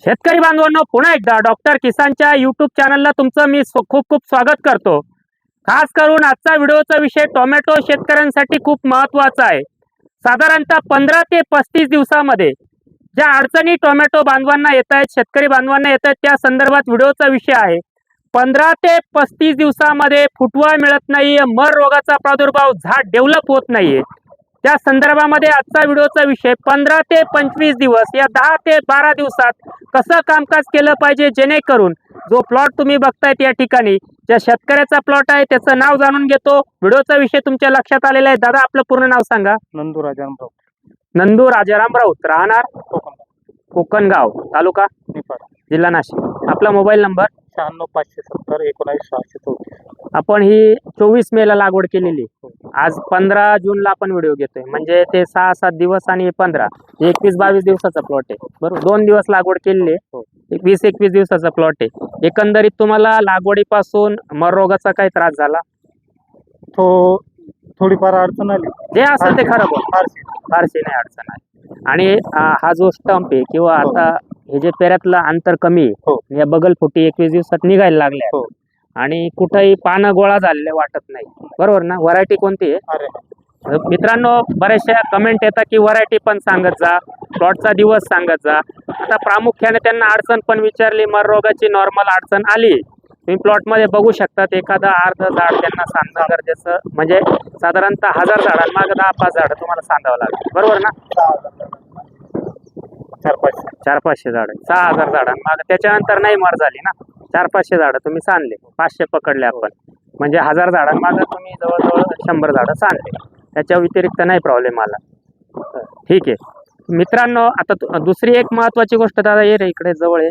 शेतकरी बांधवांनो, पुन्हा एकदा डॉक्टर किसानच्या यूट्यूब चॅनलला तुमचं मी खूप खूप स्वागत करतो। खास करून आजचा व्हिडिओचा विषय टोमॅटो शेतकऱ्यांसाठी खूप महत्त्वाचा आहे। साधारणतः 15 ते 35 दिवसामध्ये ज्या अडचणी टोमॅटो बांधवांना येत आहेत, शेतकरी बांधवांना येत आहेत, त्या संदर्भात व्हिडिओचा विषय आहे। 15 ते 35 दिवसामध्ये फुटवा मिळत नाहीये, मर रोगाचा प्रादुर्भाव, झाड डेव्हलप होत नाहीये, त्या संदर्भामध्ये आजचा व्हिडिओचा विषय 15 ते 25 दिवस या 10 ते 12 दिवसात कसं कामकाज केलं पाहिजे, जेणेकरून जो प्लॉट तुम्ही बघताय या ठिकाणी ज्या शेतकऱ्याचा प्लॉट आहे त्याचं नाव जाणून घेतो। व्हिडिओचा विषय तुमच्या लक्षात आलेला आहे। दादा, आपलं पूर्ण नाव सांगा। नंदू राजाराम राऊत, नंदू राजाराम राऊत, राहणार कोकणगाव, तालुका निफाड, जिल्हा नाशिक। आपला मोबाईल नंबर 96 570 19 634। आपण ही 24 मे ला लागवड केलेली, आज 15 जून ला आपण व्हिडिओ घेतोय, म्हणजे ते 6-7 दिवस आणि 15 21-22 दिवसाचा प्लॉट आहे, बरोबर। 2 दिवस लागवड केलेली आहे, 20-21 दिवसाचा प्लॉट आहे। एकंदरीत तुम्हाला लागवडीपासून मर रोगाचा काही त्रास झाला? तो थोडीफार अडचण आली, जे असेल ते खरं बोल, फारशी नाही अडचण आहे। आणि हा जो स्टंप आहे किंवा आता हे जे पेऱ्यातलं अंतर कमी आहे, या बगल फुटी 21 दिवसात निघायला लागल्या, आणि कुठेही पानं गोळा झालेले वाटत नाही, बरोबर ना? व्हरायटी कोणती आहे मित्रांनो? बऱ्याचशा कमेंट येतात की व्हरायटी पण सांगत जा, प्लॉटचा दिवस सांगत जा। आता प्रामुख्याने त्यांना अडचण पण विचारली, मर रोगाची नॉर्मल अडचण आली, तुम्ही प्लॉट मध्ये बघू शकतात, एखादा अर्ध झाड त्यांना सांगणं गरजेचं, म्हणजे साधारणतः 1000 झाडांमागे 10-5 झाड तुम्हाला सांगावं लागेल, बरोबर ना? 400-500 झाड, 6000 झाडांमागे, त्याच्यानंतर नाही मर झाली ना, 400-500 झाडं तुम्ही सांगले, 500 पकडले आपण, म्हणजे 1000 झाडांमागे तुम्ही जवळजवळ 100 झाडं सांगले, त्याच्या व्यतिरिक्त नाही प्रॉब्लेम आला। ठीक आहे मित्रांनो, आता दुसरी एक महत्वाची गोष्ट, दादा ये रे इकडे जवळ आहे,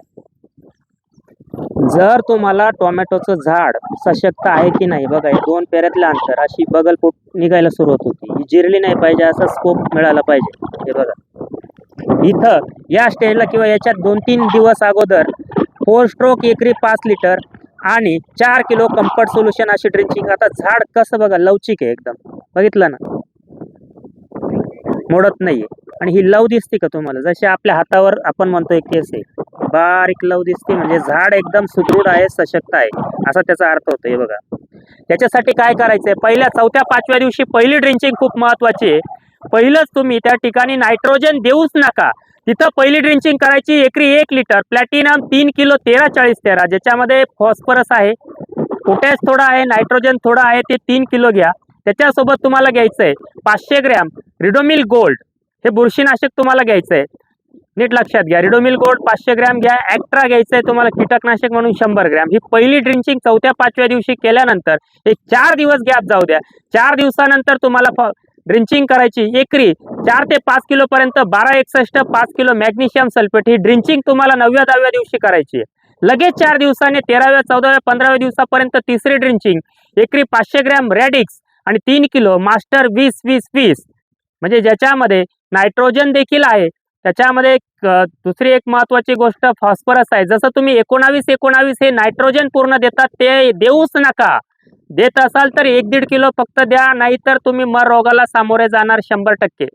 जर तुम्हाला टोमॅटोचं झाड सशक्त आहे की नाही बघा, हे 2 पेऱ्यातलं अंतर, अशी बगल फूट निघायला सुरुवात होती, ही जिरली नाही पाहिजे, असा स्कोप मिळाला पाहिजे। हे बघा इथं या स्टेजला किंवा याच्यात 2-3 दिवस अगोदर 4 स्ट्रोक एकरी 5 लिटर आणि 4 किलो कम्फर्ट सोल्युशन अशी ड्रिंचिंग। आता झाड कसं बघा, लवचिक आहे एकदम, बघितलं ना, मोडत नाहीये, आणि ही लव दिसते का तुम्हाला? जशी आपल्या हातावर आपण म्हणतोय केस आहे, बारीक लव दिसते, म्हणजे झाड एकदम सुदृढ आहे, सशक्त आहे, असा त्याचा अर्थ होतो। हे बघा, त्याच्यासाठी काय करायचंय, पहिल्या 4थ्या-5व्या दिवशी पहिली ड्रिंचिंग खूप महत्वाची आहे। पहिलंच तुम्ही त्या ठिकाणी नायट्रोजन देऊच नका, तिथं पहिली ड्रिंचिंग करायची एकरी 1 लिटर प्लॅटिनम 3 किलो 13-40-13, ज्याच्यामध्ये फॉस्फरस आहे, पोटॅश थोडा आहे, नायट्रोजन थोडा आहे, ते 3 किलो घ्या। त्याच्यासोबत तुम्हाला घ्यायचंय 500 ग्रॅम रिडोमिल गोल्ड, हे बुरशीनाशक तुम्हाला घ्यायचंय, नीट लक्षात घ्या। रिडोमिल गोल्ड 500 ग्रॅम घ्या। ॲक्ट्रा घ्यायचंय तुम्हाला, कीटकनाशक म्हणून 100 ग्रॅम। ही पहिली ड्रिंचिंग 4थ्या-5व्या दिवशी केल्यानंतर एक 4 दिवस गॅप जाऊ द्या। 4 दिवसानंतर तुम्हाला ड्रिंचिंग करायची एकरी 4 ते 5 किलो पर्यंत 1261 5 किलो मॅग्नेशियम सल्फेट, ही ड्रिंचिंग तुम्हाला 9व्या-10व्या दिवशी करायची आहे। लगेच 4 दिवसाने 13व्या, 14व्या, 15व्या दिवसापर्यंत तिसरी ड्रिंचिंग एकरी 500 ग्रॅम रॅडिक्स आणि 3 किलो मास्टर 20-20-20, म्हणजे ज्याच्यामध्ये नायट्रोजन देखील आहे, त्याच्यामध्ये दुसरी एक महत्वाची गोष्ट फॉस्फरस आहे। जसं तुम्ही 19-19 हे नायट्रोजन पूर्ण देतात, ते देऊच नका। देत असाल तर 1-1.5 किलो फक्त द्या, नाहीतर तुम्ही मर रोगाला सामोरे जाणार 100%।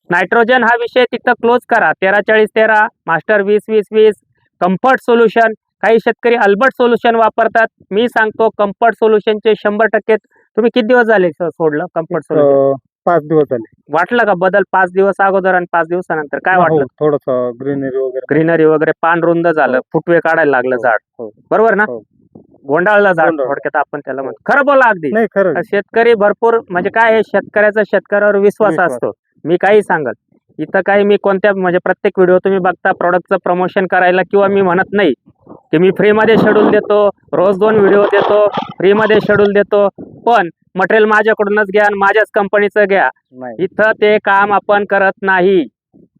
नायट्रोजन हा विषय तिथं क्लोज करा। 13-40-13, मास्टर 20-20-20, कम्फर्ट सोल्युशन, काही शेतकरी अल्बर्ट सोल्युशन वापरतात, मी सांगतो कम्फर्ट सोल्युशनचे 100%। तुम्ही किती दिवस झाले सोडलं कम्फर्ट सोल्युशन? 5 दिवस झाले। वाटलं का बदल 5 दिवस अगोदर आणि 5 दिवसानंतर काय वाटलं? थोडंसं ग्रीनरी वगैरे, पान रुंद झालं, फुटवे काढायला लागलं झाड, बरोबर ना? गोंडाळलं झाड थोडक्यात आपण त्याला म्हणतो। खरं बोला, अगदी नाही खरं। शेतकरी भरपूर, म्हणजे काय आहे, शेतकऱ्याचा शेतकऱ्यावर विश्वास असतो, मी काही सांगत इथं काही, मी कोणत्या, म्हणजे प्रत्येक व्हिडिओ तुम्ही बघता प्रोडक्टचं प्रमोशन करायला, किंवा मी म्हणत नाही की मी फ्रीमध्ये शेड्यूल देतो, रोज 2 व्हिडिओ देतो, फ्रीमध्ये शेड्यूल देतो, पण मटेरियल माझ्याकडूनच घ्या आणि माझ्याच कंपनीचं घ्या, इथं ते काम आपण करत नाही।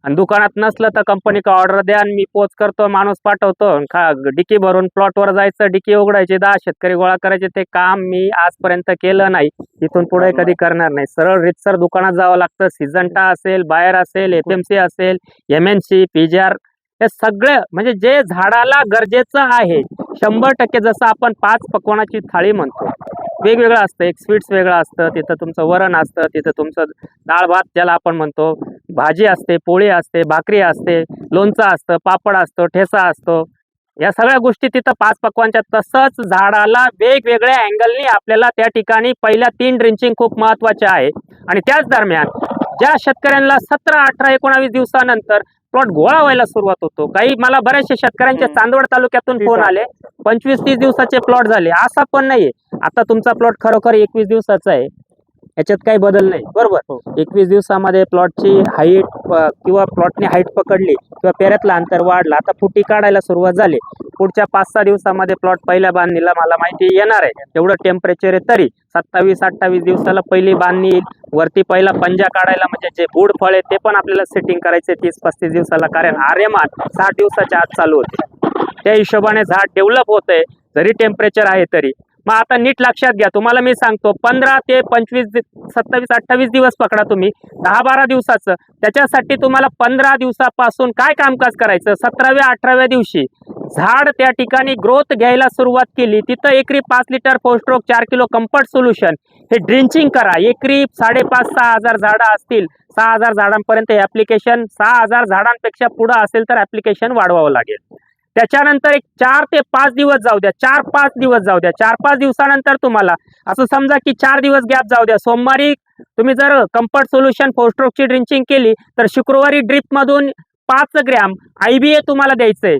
आणि दुकानात नसलं तर कंपनीला ऑर्डर द्या आणि मी पोच करतो, माणूस पाठवतो, डिकी भरून प्लॉटवर जायचं, डिकी उघडायची, 10 शेतकरी गोळा करायचे, ते काम मी आजपर्यंत केलं नाही, इथून पुढे कधी करणार नाही। सरळ रितसर दुकानात जावं लागतं, सिजंटा असेल, बायर असेल, FMC असेल, MNC, PGR, हे सगळं, म्हणजे जे झाडाला गरजेचं आहे 100%, जसं आपण 5 पकवानाची थाळी म्हणतो, वेगवेगळं असतं. एक स्वीट्स वेगळं असतं, तिथं तुमचं वरण असतं, तिथं तुमचं डाळ भात ज्याला आपण म्हणतो, भाजी असते, पोळी असते, भाकरी असते, लोणचं असतं, पापड असतो, ठेचा असतो. या सगळ्या गोष्टी तिथं 5 पक्वानच्या. तसंच झाडाला वेगवेगळ्या अँगलनी आपल्याला त्या ठिकाणी पहिल्या 3 ड्रिंचिंग खूप महत्वाचे आहे. आणि त्याच दरम्यान ज्या शेतकऱ्यांना 17, 18, 19 दिवसानंतर प्लॉट गोळा व्हायला सुरुवात होतो, काही मला बऱ्याचशा शेतकऱ्यांच्या चांदवड तालुक्यातून फोन आले, 25-30 दिवसाचे प्लॉट झाले. असा पण नाहीये. आता तुमचा प्लॉट खरोखर 21 दिवसाचा आहे, याच्यात काही बदल नाही, बरोबर. 21 दिवसामध्ये प्लॉटची हाईट किंवा प्लॉटने हाईट पकडली किंवा पेऱ्यातलं अंतर वाढलं, आता फुटी काढायला सुरुवात झाली. पुढच्या 5-6 दिवसामध्ये प्लॉट पहिल्या बांधणीला मला माहिती येणार आहे. एवढं टेम्परेचर आहे तरी 27-28 दिवसाला पहिली बांधणी येईल. वरती पहिला पंजा काढायला म्हणजे जे बुड फळ आहे ते पण आपल्याला सेटिंग करायचे 30-35 दिवसाला, कारण आर्यमान 60 दिवसाच्या आत चालू होते. त्या हिशोबाने झाड डेव्हलप होतंय जरी टेम्परेचर आहे तरी. मग आता नीट लक्षात घ्या, तुम्हाला मी सांगतो 15 ते 25, 27-28 दिवस पकडा तुम्ही, 10-12 दिवसाचं. त्याच्यासाठी तुम्हाला 15 दिवसापासून काय कामकाज करायचं, 17व्या-18व्या दिवशी झाड त्या ठिकाणी ग्रोथ घ्यायला सुरुवात केली, तिथं एकरी 5 लिटर पोस्ट्रोक 4 किलो कम्फर्ट सोल्युशन हे ड्रिंचिंग करा. एकरी 5,500-6,000 झाडं असतील, 6,000 झाडांपर्यंत हे ऍप्लिकेशन, 6,000 झाडांपेक्षा पुढे असेल तर ऍप्लिकेशन वाढवावं लागेल. त्याच्यानंतर एक 4 ते 5 दिवस जाऊ द्या, 4-5 दिवस जाऊ द्या. 4-5 दिवसानंतर तुम्हाला असं समजा की 4 दिवस गॅप जाऊ द्या. सोमवारी तुम्ही जर कम्फर्ट सोल्युशन पोस्ट्रोकची ड्रिंचिंग केली तर शुक्रवारी ड्रिप मधून 5 ग्रॅम IBA तुम्हाला द्यायचंय.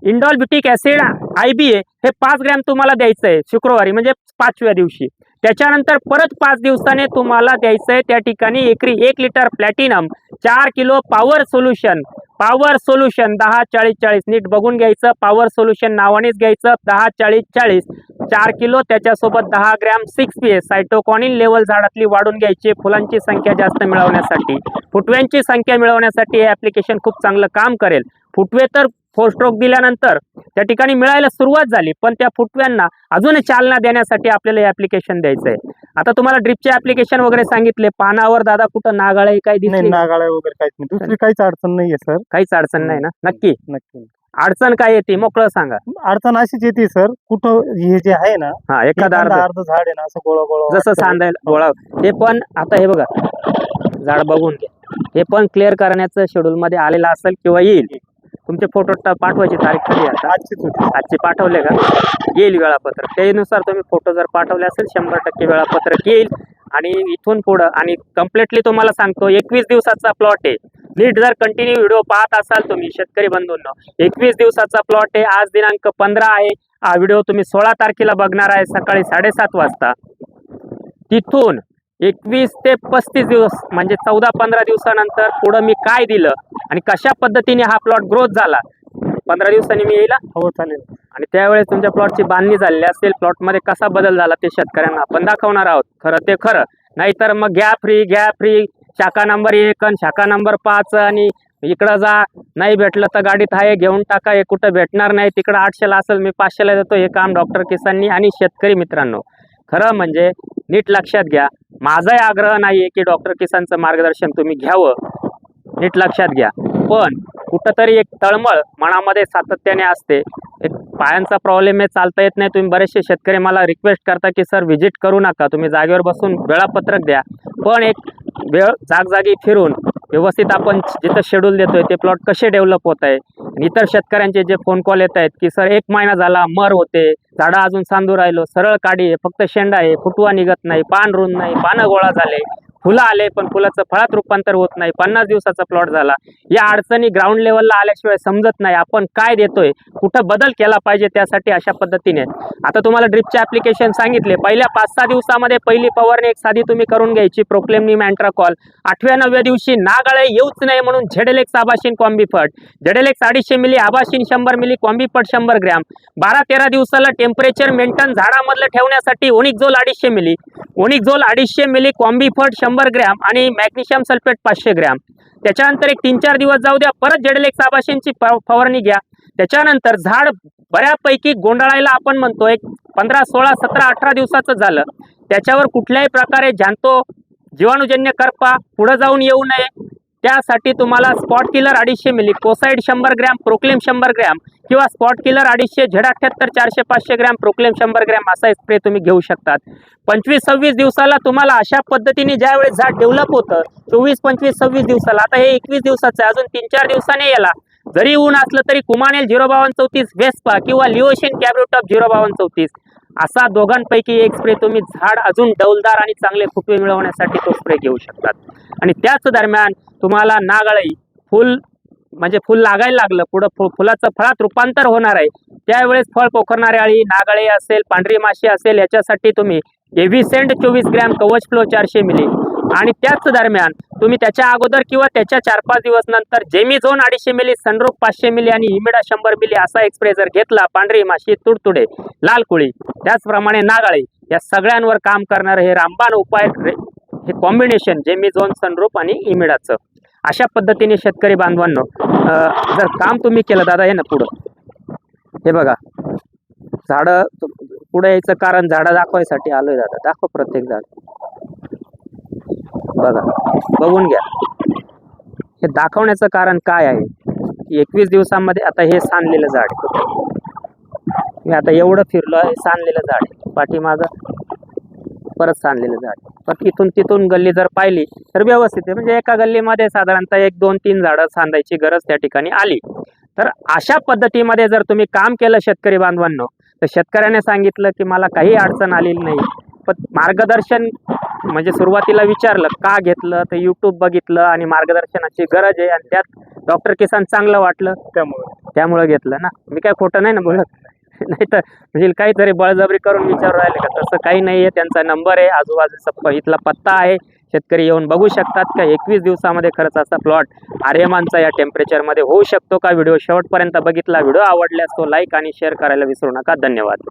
इंडॉल ब्युटिक ऍसिड IBA हे 5 ग्रॅम तुम्हाला द्यायचंय शुक्रवारी, म्हणजे 5व्या दिवशी. त्याच्यानंतर परत 5 दिवसाने तुम्हाला द्यायचंय त्या ठिकाणी एकरी 1 litre platinum, 4 kilo power solution. 10-40-40 नीट बघून घ्यायचं. पॉवर सोल्युशन नावानेच घ्यायचं. 10-40-40 4 किलो, त्याच्यासोबत 10 ग्रॅम 6PS सायटोकॉनिन लेवल झाडातली वाढून घ्यायची. फुलांची संख्या जास्त मिळवण्यासाठी, फुटव्यांची संख्या मिळवण्यासाठी हे ऍप्लिकेशन खूप चांगलं काम करेल. फुटवे तर पोस्ट्रोक दिल्यानंतर त्या ठिकाणी मिळायला सुरुवात झाली, पण त्या फुटव्यांना अजून चालना देण्यासाठी आपल्याला हे ऍप्लिकेशन द्यायचं आहे. आता तुम्हाला ड्रिपचे ऍप्लिकेशन वगैरे सांगितले. पानावर दादा कुठं नागाळे काही नाही, दिसली? नागाळ्या वगैरे काहीच नाही, दुसरी काहीच अडचण नाहीये सर. काहीच अडचण नाही ना? नक्की. नक्की अडचण काय येते मोकळं सांगा. अडचण अशीच येते सर, कुठं हे जे आहे ना, हा, एखादा अर्ध झाड आहे ना असं गोळा गोळा जसं सांगायला गोळा, ते पण आता हे बघा झाड बघून घ्या, हे पण क्लिअर करण्याचं शेड्यूल मध्ये आलेलं असेल किंवा येईल. तुमचे फोटो पाठवायची तारीख कधी आता? आजची पाठवले का? येईल वेळापत्रक. त्यानुसार तुम्ही फोटो जर पाठवले असेल 100% वेळापत्रक येईल. आणि इथून पुढं आणि कम्प्लिटली तुम्हाला सांगतो 21 दिवसाचा प्लॉट आहे. नीट जर कंटिन्यू व्हिडिओ पाहत असाल तुम्ही शेतकरी बंधूंनो, 21 दिवसाचा प्लॉट आहे. आज दिनांक 15 आहे. हा व्हिडिओ तुम्ही 16 तारखेला बघणार आहे सकाळी 7:30 वाजता. तिथून 21 ते 35 दिवस म्हणजे 14-15 दिवसानंतर पुढं मी काय दिलं आणि कशा पद्धतीने हा प्लॉट ग्रोथ झाला, 15 दिवसांनी मी येईल. हो चालेल. आणि त्यावेळेस तुमच्या प्लॉटची बांधणी झालेली असेल, प्लॉटमध्ये कसा बदल झाला ते शेतकऱ्यांना आपण दाखवणार आहोत. खरं ते खरं, नाहीतर मग घ्या फ्री शाखा नंबर 1 आणि शाखा नंबर 5 आणि इकडं जा, नाही भेटलं तर गाडीत आहे घेऊन टाका. हे कुठं भेटणार नाही, तिकडं 800ला असेल मी 500ला देतो. हे काम डॉक्टर किसाननी आणि शेतकरी मित्रांनो खरं म्हणजे नीट लक्षात घ्या. माझाही आग्रह नाहीये की डॉक्टर किसानचं मार्गदर्शन तुम्ही घ्यावं, नीट लक्षात घ्या. पण कुठंतरी एक तळमळ मनामध्ये सातत्याने असते. एक पायांचा प्रॉब्लेम आहे, चालता येत नाही. तुम्ही बरेचसे शेतकरी मला रिक्वेस्ट करता की सर व्हिजिट करू नका, तुम्ही जागेवर बसून वेळापत्रक द्या. पण एक वेळ जागजागी फिरून व्यवस्थित आपण जिथं शेड्यूल देतोय ते प्लॉट कसे डेव्हलप होत आहे. इतर शेतकऱ्यांचे जे फोन कॉल येत आहेत की सर 1 महिना झाला मर होते, झाडं अजून सांदू राहिलो, सरळ काडी आहे, फक्त शेंडा आहे, फुटवा निघत नाही, पान रुंद नाही, पानं गोळा झाले, फुलं आले पण फुलाचं फळात रूपांतर होत नाही, 50 दिवसाचा प्लॉट झाला. या अडचणी ग्राउंड लेवलला आल्याशिवाय समजत नाही आपण काय देतोय, कुठं बदल केला पाहिजे. त्यासाठी अशा पद्धतीने आता तुम्हाला ड्रिपचे ऍप्लिकेशन सांगितले. पहिल्या 5-6 दिवसामध्ये पहिली फवारणी एक साधी तुम्ही करून घ्यायची, प्रोक्लेमनिम अँट्राकॉल. 8व्या-9व्या दिवशी नागाळे येऊच नाही म्हणून झेडेलेक्स आबाशिन कॉम्बिफट, झेडेलेक्स 250 मिली, आबाशिन 100 मिली, कॉम्बिफट 100 ग्रॅम. 12-13 दिवसाला टेम्परेचर मेंटेन झाडामधलं ठेवण्यासाठी ओनिक्झोल 250 मिली, ओनिक्झोल 250 मिली, कॉम्बिफट 100 ग्रॅम आणि मॅग्नेशियम सल्फेट 500 ग्रॅम. त्याच्यानंतर एक 3-4 दिवस जाऊ द्या, परत झेडेलेक्स आबाशिनची फवारणी घ्या. त्याच्यानंतर झाड बऱ्यापैकी गोंधळायला आपण म्हणतो एक 15, 16, 17, 18 दिवसाचं झालं, त्याच्यावर कुठल्याही प्रकारे जाणतो जीवाणूजन्य करपा पुढे जाऊन येऊ नये. त्यासाठी तुम्हाला स्पॉट किलर 250 मिली, कोसाइड 100 ग्रॅम, प्रोक्लेम 100 ग्रॅम किंवा Spot Killer 250, Z78 400 500 gram, Proclaim 100 gram असा स्प्रे तुम्ही घेऊ शकतात. 25-26 दिवसाला तुम्हाला अशा पद्धतीने ज्यावेळेस झाड डेव्हलप होतं, 24-25-26 दिवसाला, आता हे 21 दिवसाचं आहे, अजून 3-4 दिवसाने याला जरी ऊन असलं तरी कुमानेल 05234 वेस्पा किंवा लिओशिन कॅब्रोटॉप 05234 असा दोघांपैकी एक स्प्रे तुम्ही झाड अजून डौलदार आणि चांगले फुटवे मिळवण्यासाठी तो स्प्रे घेऊ शकतात. आणि त्याच दरम्यान तुम्हाला नागअळी फुल लागायला लागलं, पुढं फुलाचं फळात रूपांतर होणार आहे, त्यावेळेस फळ पोखरणारी अळी, नागअळी असेल, पांढरी माशी असेल, याच्यासाठी तुम्ही एव्हिसेंट 24 ग्रॅम, कवच फ्लो 400 मिली आणि त्याच दरम्यान तुम्ही त्याच्या अगोदर किंवा त्याच्या 4-5 दिवस नंतर जेमिझोन 250 मिली, सनरोग 500 मिली आणि इमिडा 100 मिली असा एक स्प्रे जर घेतला, पांढरी माशी, तुडतुडे, लाल कुळी, त्याचप्रमाणे नागअळी, या सगळ्यांवर काम करणारे हे रामबाण उपाय, हे कॉम्बिनेशन जेमिझोन, सनरूप आणि इमिडाचं, अशा पद्धतीने शेतकरी बांधवांनो जर काम तुम्ही केलं, दादा हे ना पुढं हे बघा झाडं, पुढे यायचं कारण झाडं दाखवायसाठी आलोय दादा, दाखव प्रत्येक झाड बघा, बघून घ्या. हे दाखवण्याचं कारण काय आहे, 21 दिवसांमध्ये आता हे सांडलेलं झाड आहे, मी आता एवढं फिरलो आहे, सांडलेलं झाड आहे, पाठीमागं परत सांडलेलं झाड, पण इथून तिथून गल्ली जर पाहिली तर व्यवस्थित आहे, म्हणजे एका गल्लीमध्ये साधारणतः 1-2-3 झाडं सांडायची गरज त्या ठिकाणी आली. तर अशा पद्धतीमध्ये जर तुम्ही काम केलं शेतकरी बांधवांनो, तर शेतकऱ्याने सांगितलं की मला काही अडचण आलेली नाही, पण मार्गदर्शन म्हणजे सुरुवातीला विचारलं का घेतलं, तर यूट्यूब बघितलं आणि मार्गदर्शनाची गरज आहे आणि त्यात डॉक्टर किसान चांगलं वाटलं त्यामुळे घेतलं ना. मी काय खोटं नाही ना बोलत, नाही तर म्हणजे काहीतरी बळजबरी करून विचारू राहिले का, तसं काही नाही आहे. त्यांचा नंबर आहे, आजूबाजूचा इथला पत्ता आहे, शेतकरी येऊन बघू शकतात का 21 दिवसामध्ये खरंच असा प्लॉट आर्यमानचा या टेम्परेचरमध्ये होऊ शकतो का. व्हिडिओ शेवटपर्यंत बघितला, व्हिडिओ आवडल्यास तो लाईक आणि शेअर करायला विसरू नका. धन्यवाद.